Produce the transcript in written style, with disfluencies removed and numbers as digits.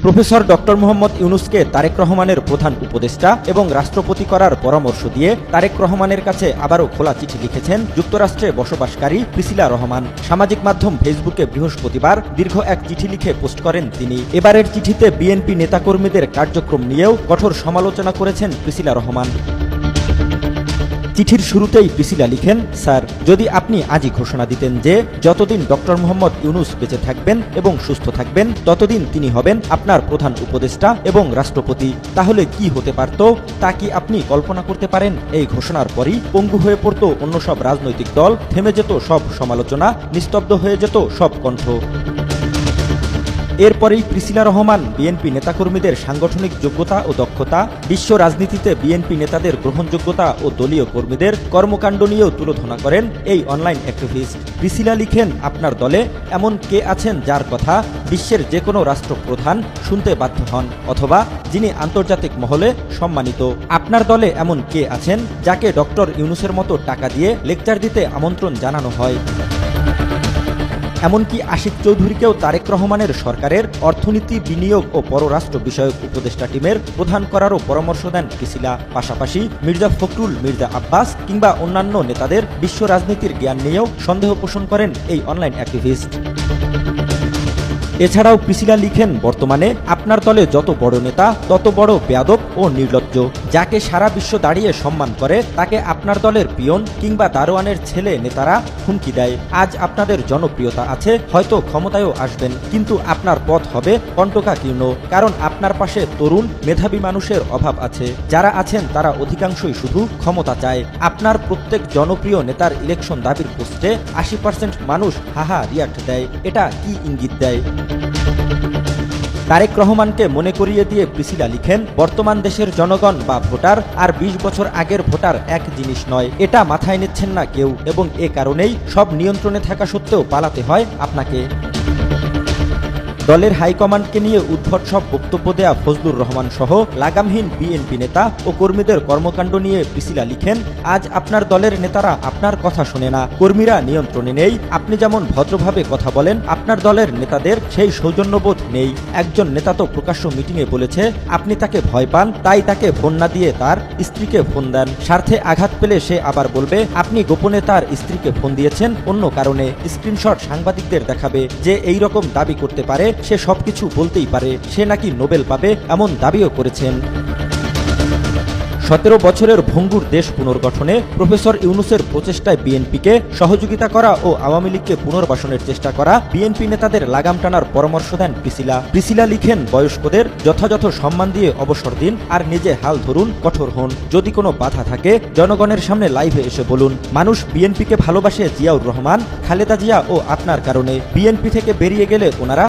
Professor doctor Mohammad ইউনূসকে Tarique রহমানের প্রধান উপদেষ্টা এবং রাষ্ট্রপতি করার পরামর্শ দিয়ে তারেক রহমানের কাছে আবারও খোলা চিঠি লিখেছেন যুক্তরাষ্ট্রে বসবাসকারী প্রিসিলা রহমান। সামাজিক মাধ্যম ফেসবুকে বৃহস্পতিবার দীর্ঘ এক চিঠি লিখে পোস্ট করেন তিনি। এবারের চিঠিতে বিএনপি নেতাকর্মীদের কার্যক্রম নিয়েও কঠোর সমালোচনা করেছেন প্রিসিলা রহমান। চিঠির শুরুতেই প্রিসিলা লিখেন, স্যার, যদি আপনি আজই ঘোষণা দিতেন যে যতদিন ডক্টর মোহাম্মদ ইউনূস বেঁচে থাকবেন এবং সুস্থ থাকবেন ততদিন তিনি হবেন আপনার প্রধান উপদেষ্টা এবং রাষ্ট্রপতি, তাহলে কি হতে পারত তা কি আপনি কল্পনা করতে পারেন? এই ঘোষণার পরই পঙ্গু হয়ে পড়ত অন্য সব রাজনৈতিক দল, থেমে যেত সব সমালোচনা, নিস্তব্ধ হয়ে যেত সব কণ্ঠ। এরপরেই প্রিসিলা রহমান বিএনপি নেতাকর্মীদের সাংগঠনিক যোগ্যতা ও দক্ষতা, বিশ্ব রাজনীতিতে বিএনপি নেতাদের গ্রহণযোগ্যতা ও দলীয় কর্মীদের কর্মকাণ্ড নিয়েও তুলোধনা করেন এই অনলাইন অ্যাক্টিভিস্ট। প্রিসিলা লিখেন, আপনার দলে এমন কে আছেন যার কথা বিশ্বের যে কোনো রাষ্ট্রপ্রধান শুনতে বাধ্য হন অথবা যিনি আন্তর্জাতিক মহলে সম্মানিত? আপনার দলে এমন কে আছেন যাকে ডক্টর ইউনূসের মতো টাকা দিয়ে লেকচার দিতে আমন্ত্রণ জানানো হয়? এমনকি আশিক চৌধুরীকেও তারেক রহমানের সরকারের অর্থনীতি, বিনিয়োগ ও পররাষ্ট্র বিষয়ক উপদেষ্টা টিমের প্রধান করারও পরামর্শ দেন প্রিসিলা। পাশাপাশি মির্জা ফখরুল, মির্জা আব্বাস কিংবা অন্যান্য নেতাদের বিশ্ব রাজনীতির জ্ঞান নিয়েও সন্দেহ পোষণ করেন এই অনলাইন অ্যাক্টিভিস্ট। এছাড়াও প্রিসিলা লিখেন, বর্তমানে আপনার দলে যত বড় নেতা তত বড় বেয়াদব ও নির্লজ্জ। যাকে সারা বিশ্ব দাঁড়িয়ে সম্মান করে তাকে আপনার দলের পিয়ন কিংবা দারোয়ানের ছেলে নেতারা হুমকি দেয়। আজ আপনাদের জনপ্রিয়তা আছে, হয়তো ক্ষমতায়ও আসবেন, কিন্তু আপনার পথ হবে কণ্টকাকীর্ণ, কারণ আপনার পাশে তরুণ মেধাবী মানুষের অভাব আছে। যারা আছেন তারা অধিকাংশই শুধু ক্ষমতা চায়। আপনার প্রত্যেক জনপ্রিয় নেতার ইলেকশন দাবির পোস্টে 80% মানুষ হাহা রিয়াক্ট দেয়। এটা কি ইঙ্গিত দেয়? তারেক রহমানকে মনে করিয়ে দিয়ে প্রিসিলা লিখেন, বর্তমান দেশের জনগণ বা ভোটার আর 20 বছর আগের ভোটার এক জিনিস নয়। এটা মাথায় নিচ্ছেন না কেউ, এবং এ কারণেই সব নিয়ন্ত্রণে থাকা সত্ত্বেও পালাতে হয় আপনাকে। দলের হাইকমান্ডকে নিয়ে উদ্ভট সব বক্তব্য দেয়া ফজলুর রহমান সহ লাগামহীন বিএনপি নেতা ও কর্মীদের কর্মকাণ্ড নিয়ে প্রিসিলা লিখেন, আজ আপনার দলের নেতারা আপনার কথা শোনে না, কর্মীরা নিয়ন্ত্রণে নেই। আপনি যেমন ভদ্রভাবে কথা বলেন, আপনার দলের নেতাদের সেই সৌজন্যবোধ নেই। একজন নেতা তো প্রকাশ্য মিটিংয়ে বলেছে আপনি তাকে ভয় পান, তাই তাকে ফোন না দিয়ে তার স্ত্রীকে ফোন দেন। স্বার্থে আঘাত পেলে সে আবার বলবে আপনি গোপনে তার স্ত্রীকে ফোন দিয়েছেন অন্য কারণে। স্ক্রিনশট সাংবাদিকদের দেখাবে যে এই রকম দাবি করতে পারে, সে সবকিছু বলতেই পারে, সে নাকি নোবেল পাবে এমন দাবিও করেছেন। 17 বছরের ভঙ্গুর দেশ পুনর্গঠনে প্রফেসর ইউনূসের প্রচেষ্টায় বিএনপিকে সহযোগিতা করা ও আওয়ামী লীগকে পুনর্বাসনের চেষ্টা করা বিএনপি নেতাদের লাগাম টানার পরামর্শ দেন প্রিসিলা। প্রিসিলা লিখেন, বয়স্কদের যথাযথ সম্মান দিয়ে অবসর দিন আর নিজে হাল ধরুন, কঠোর হন। যদি কোনো বাধা থাকে জনগণের সামনে লাইভে এসে বলুন। মানুষ বিএনপিকে ভালোবাসে জিয়াউর রহমান, খালেদা জিয়া ও আপনার কারণে। বিএনপি থেকে বেরিয়ে গেলে ওনারা